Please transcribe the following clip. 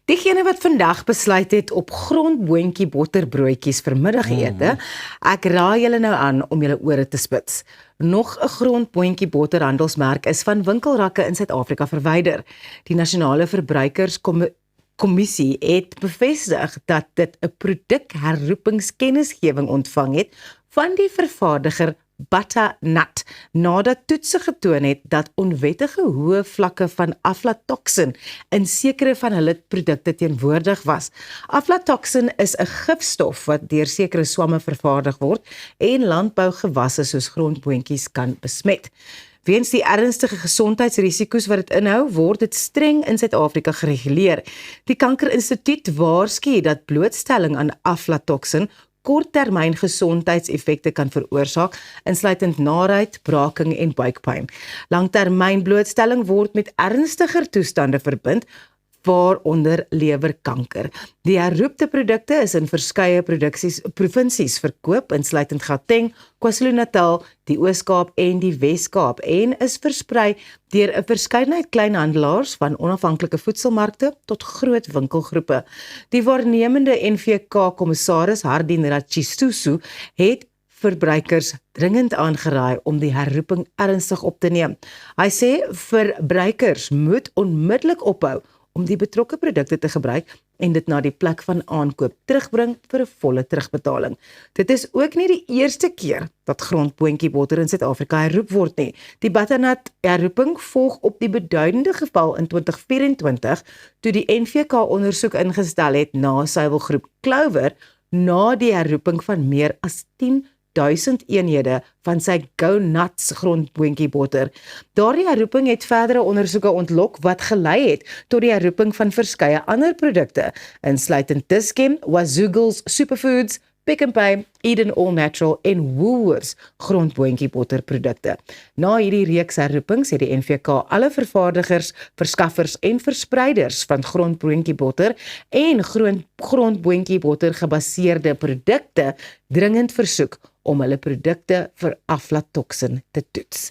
Diegene wat vandag besluit het op grondboontjie botterbroodjies vir middagete, ek raai julle nou aan om julle ore te spits. Nog 'n grondboontjie botterhandelsmerk is van winkelrakke in Suid-Afrika verwyder. Die Nasionale Verbruikerskommissie het bevestig dat dit 'n produkherroepingskennisgewing ontvang het van die vervaardiger Butternut, nadat toetse getoon het dat onwettige hoë vlakke van aflatoksin in sekere van hulle produkte teenwoordig was. Aflatoksin is 'n gifstof wat deur sekere swamme vervaardig word en landbougewasse soos grondboontjies kan besmet. Weens die ernstige gesondheidsrisiko's wat dit inhou, word dit streng in Suid-Afrika gereguleer. Die Kankerinstituut waarsku dat blootstelling aan aflatoksin korttermyn gesondheidseffekte kan veroorsaak, insluitend naarheid, braking en buikpyn. Langtermyn blootstelling word met ernstiger toestande verbind, waaronder lewerkanker. Die herroepte produkte is in verskeie provinsies verkoop, insluitend Gauteng, KwaZulu-Natal, die Oos-Kaap en die Wes-Kaap, en is versprei deur 'n verskeidenheid kleinhandelaars van onafhanklike voedselmarkte tot groot winkelgroepe. Die waarnemende NVK-kommissaris Hardien Ratchisusu het verbruikers dringend aangeraai om die herroeping ernstig op te neem. Hy sê verbruikers moet onmiddellik ophou om die betrokke produkte te gebruik en dit na die plek van aankoop terugbring vir 'n volle terugbetaling. Dit is ook nie die eerste keer dat grondboontjie botter in Suid-Afrika herroep word nie. Die Butternut herroeping volg op die beduidende geval in 2024 toe die NVK ondersoek ingestel het na suiwelgroep Clover na die herroeping van meer as 10.000 eenhede van sy Go Nuts grondboontjie botter. Daardie herroeping het verdere ondersoeke ontlok wat gelei het tot die herroeping van verskeie ander produkte, insluitend Dis-Chem, Wazoogle Superfoods, Pick n Pay, Eden All Natural en Woolworths grondboontjie botterprodukte. Na hierdie reeks herroepings het die NVK alle vervaardigers, verskaffers en verspreiders van grondboontjie botter en grondboontjie botter gebaseerde produkte dringend versoek om hulle produkte vir aflatoksin te toets.